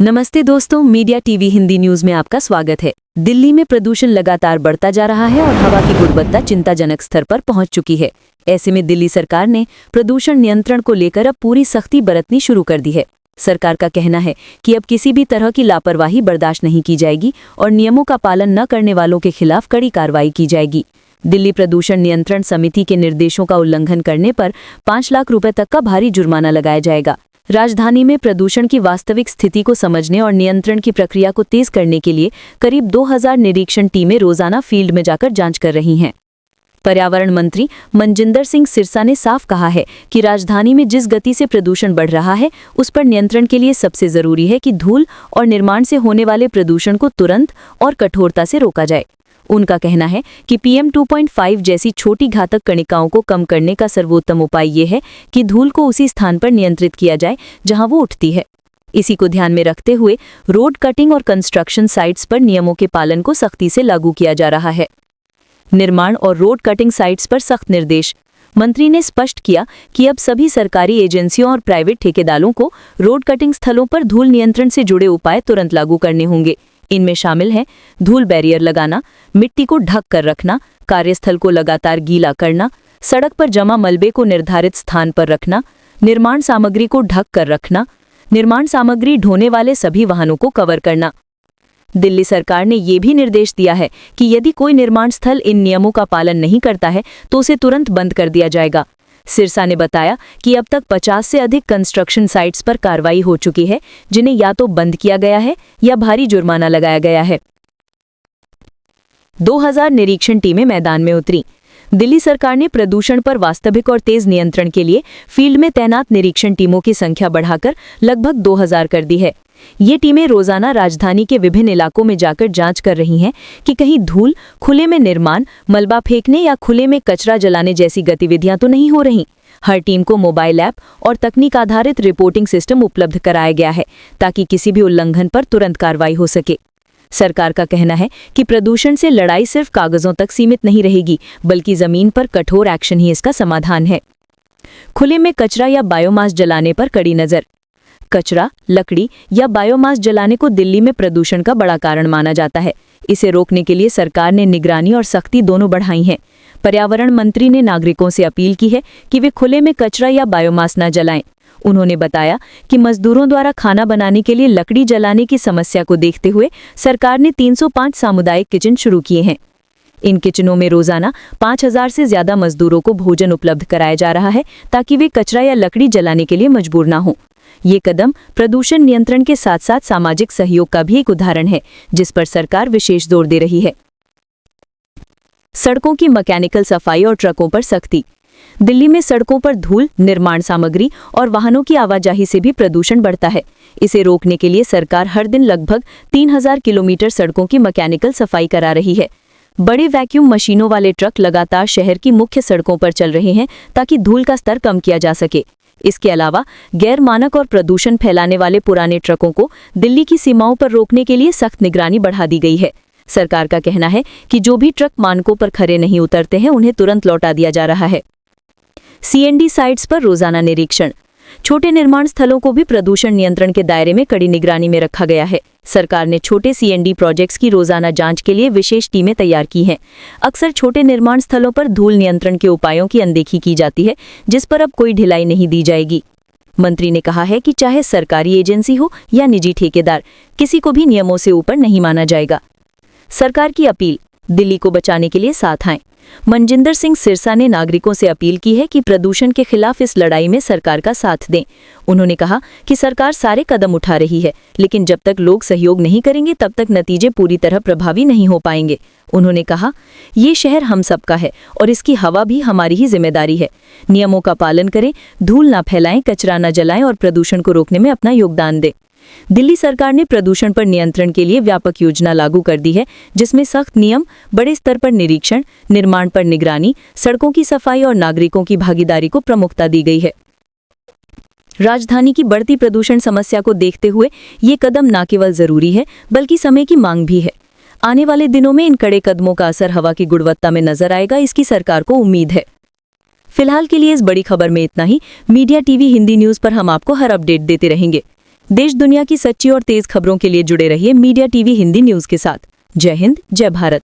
नमस्ते दोस्तों, media TV Hindi news में आपका स्वागत है। दिल्ली में प्रदूषण लगातार बढ़ता जा रहा है और हवा की गुणवत्ता चिंताजनक स्तर पर पहुंच चुकी है। ऐसे में दिल्ली सरकार ने प्रदूषण नियंत्रण को लेकर अब पूरी सख्ती बरतनी शुरू कर दी है। सरकार का कहना है कि अब किसी भी तरह की लापरवाही बर्दाश्त नहीं की जाएगी और नियमों का पालन न करने वालों के खिलाफ कड़ी कार्रवाई की जाएगी। दिल्ली प्रदूषण नियंत्रण समिति के निर्देशों का उल्लंघन करने पर 5 लाख रुपए तक का भारी जुर्माना लगाया जाएगा। राजधानी में प्रदूषण की वास्तविक स्थिति को समझने और नियंत्रण की प्रक्रिया को तेज करने के लिए करीब 2000 निरीक्षण टीमें रोजाना फील्ड में जाकर जांच कर रही हैं। पर्यावरण मंत्री मनजिंदर सिंह सिरसा ने साफ कहा है कि राजधानी में जिस गति से प्रदूषण बढ़ रहा है उस पर नियंत्रण के लिए सबसे जरूरी है कि धूल और निर्माण से होने वाले प्रदूषण को तुरंत और कठोरता से रोका जाए। उनका कहना है कि PM 2.5 जैसी छोटी घातक कणिकाओं को कम करने का सर्वोत्तम उपाय ये है कि धूल को उसी स्थान पर नियंत्रित किया जाए जहां वो उठती है। इसी को ध्यान में रखते हुए रोड कटिंग और कंस्ट्रक्शन साइट्स पर नियमों के पालन को सख्ती से लागू किया जा रहा है। निर्माण और रोड कटिंग साइट्स पर सख्त निर्देश। मंत्री ने स्पष्ट किया कि अब सभी सरकारी एजेंसियों और प्राइवेट ठेकेदारों को रोड कटिंग स्थलों पर धूल नियंत्रण से जुड़े उपाय तुरंत लागू करने होंगे। इनमें शामिल हैं धूल बैरियर लगाना, मिट्टी को ढक कर रखना, कार्यस्थल को लगातार गीला करना, सड़क पर जमा मलबे को निर्धारित स्थान पर रखना, निर्माण सामग्री को ढक कर रखना, निर्माण सामग्री ढोने वाले सभी वाहनों को कवर करना। दिल्ली सरकार ने ये भी निर्देश दिया है कि यदि कोई निर्माण स्थल इन नियमों का पालन नहीं करता है तो उसे तुरंत बंद कर दिया जाएगा। सिरसा ने बताया कि अब तक 50 से अधिक कंस्ट्रक्शन साइट्स पर कार्रवाई हो चुकी है, जिन्हें या तो बंद किया गया है या भारी जुर्माना लगाया गया है। 2000 निरीक्षण टीमें मैदान में उतरी। दिल्ली सरकार ने प्रदूषण पर वास्तविक और तेज नियंत्रण के लिए फील्ड में तैनात निरीक्षण टीमों की संख्या बढ़ाकर लगभग 2000 कर दी है। ये टीमें रोजाना राजधानी के विभिन्न इलाकों में जाकर जांच कर रही हैं कि कहीं धूल, खुले में निर्माण, मलबा फेंकने या खुले में कचरा जलाने जैसी गतिविधियां तो नहीं हो रही। हर टीम को मोबाइल ऐप और तकनीक आधारित रिपोर्टिंग सिस्टम उपलब्ध कराया गया है ताकि किसी भी उल्लंघन पर तुरंत कार्रवाई हो सके। सरकार का कहना है कि प्रदूषण से लड़ाई सिर्फ कागजों तक सीमित नहीं रहेगी, बल्कि जमीन पर कठोर एक्शन ही इसका समाधान है। खुले में कचरा या बायोमास जलाने पर कड़ी नजर। कचरा, लकड़ी या बायोमास जलाने को दिल्ली में प्रदूषण का बड़ा कारण माना जाता है। इसे रोकने के लिए सरकार ने निगरानी और सख्ती दोनों बढ़ाई है। पर्यावरण मंत्री ने नागरिकों से अपील की है कि वे खुले में कचरा या बायोमास न जलाएं। उन्होंने बताया कि मजदूरों द्वारा खाना बनाने के लिए लकड़ी जलाने की समस्या को देखते हुए सरकार ने 305 सामुदायिक किचन शुरू किए हैं। इन किचनों में रोजाना 5000 से ज्यादा मजदूरों को भोजन उपलब्ध कराया जा रहा है ताकि वे कचरा या लकड़ी जलाने के लिए मजबूर न हों। ये कदम प्रदूषण नियंत्रण के साथ साथ सामाजिक सहयोग का भी एक उदाहरण है, जिस पर सरकार विशेष जोर दे रही है। सड़कों की मैकेनिकल सफाई और ट्रकों पर सख्ती। दिल्ली में सड़कों पर धूल, निर्माण सामग्री और वाहनों की आवाजाही से भी प्रदूषण बढ़ता है। इसे रोकने के लिए सरकार हर दिन लगभग 3000 किलोमीटर सड़कों की मैकेनिकल सफाई करा रही है। बड़े वैक्यूम मशीनों वाले ट्रक लगातार शहर की मुख्य सड़कों पर चल रहे हैं ताकि धूल का स्तर कम किया जा सके। इसके अलावा गैर मानक और प्रदूषण फैलाने वाले पुराने ट्रकों को दिल्ली की सीमाओं पर रोकने के लिए सख्त निगरानी बढ़ा दी गई है। सरकार का कहना है कि जो भी ट्रक मानकों पर खरे नहीं उतरते हैं उन्हें तुरंत लौटा दिया जा रहा है। CND साइट्स पर रोजाना निरीक्षण। छोटे निर्माण स्थलों को भी प्रदूषण नियंत्रण के दायरे में कड़ी निगरानी में रखा गया है। सरकार ने छोटे CND प्रोजेक्ट्स की रोजाना जांच के लिए विशेष टीमें तैयार की हैं। अक्सर छोटे निर्माण स्थलों पर धूल नियंत्रण के उपायों की अनदेखी की जाती है, जिस पर अब कोई ढिलाई नहीं दी जाएगी। मंत्री ने कहा है कि चाहे सरकारी एजेंसी हो या निजी ठेकेदार, किसी को भी नियमों से ऊपर नहीं माना जाएगा। सरकार की अपील, दिल्ली को बचाने के लिए साथ आएं। मनजिंदर सिंह सिरसा ने नागरिकों से अपील की है कि प्रदूषण के खिलाफ इस लड़ाई में सरकार का साथ दें। उन्होंने कहा कि सरकार सारे कदम उठा रही है, लेकिन जब तक लोग सहयोग नहीं करेंगे तब तक नतीजे पूरी तरह प्रभावी नहीं हो पाएंगे। उन्होंने कहा, ये शहर हम सबका है और इसकी हवा भी हमारी ही जिम्मेदारी है। नियमों का पालन करें, धूल ना फैलाएं, कचरा न जलाएं और प्रदूषण को रोकने में अपना योगदान दें। दिल्ली सरकार ने प्रदूषण पर नियंत्रण के लिए व्यापक योजना लागू कर दी है, जिसमें सख्त नियम, बड़े स्तर पर निरीक्षण, निर्माण पर निगरानी, सड़कों की सफाई और नागरिकों की भागीदारी को प्रमुखता दी गई है। राजधानी की बढ़ती प्रदूषण समस्या को देखते हुए ये कदम न केवल जरूरी है बल्कि समय की मांग भी है। आने वाले दिनों में इन कड़े कदमों का असर हवा की गुणवत्ता में नजर आएगा, इसकी सरकार को उम्मीद है। फिलहाल के लिए इस बड़ी खबर में इतना ही। मीडिया टीवी हिंदी न्यूज पर हम आपको हर अपडेट देते रहेंगे। देश दुनिया की सच्ची और तेज खबरों के लिए जुड़े रहिए मीडिया टीवी हिंदी न्यूज के साथ। जय हिंद, जय भारत।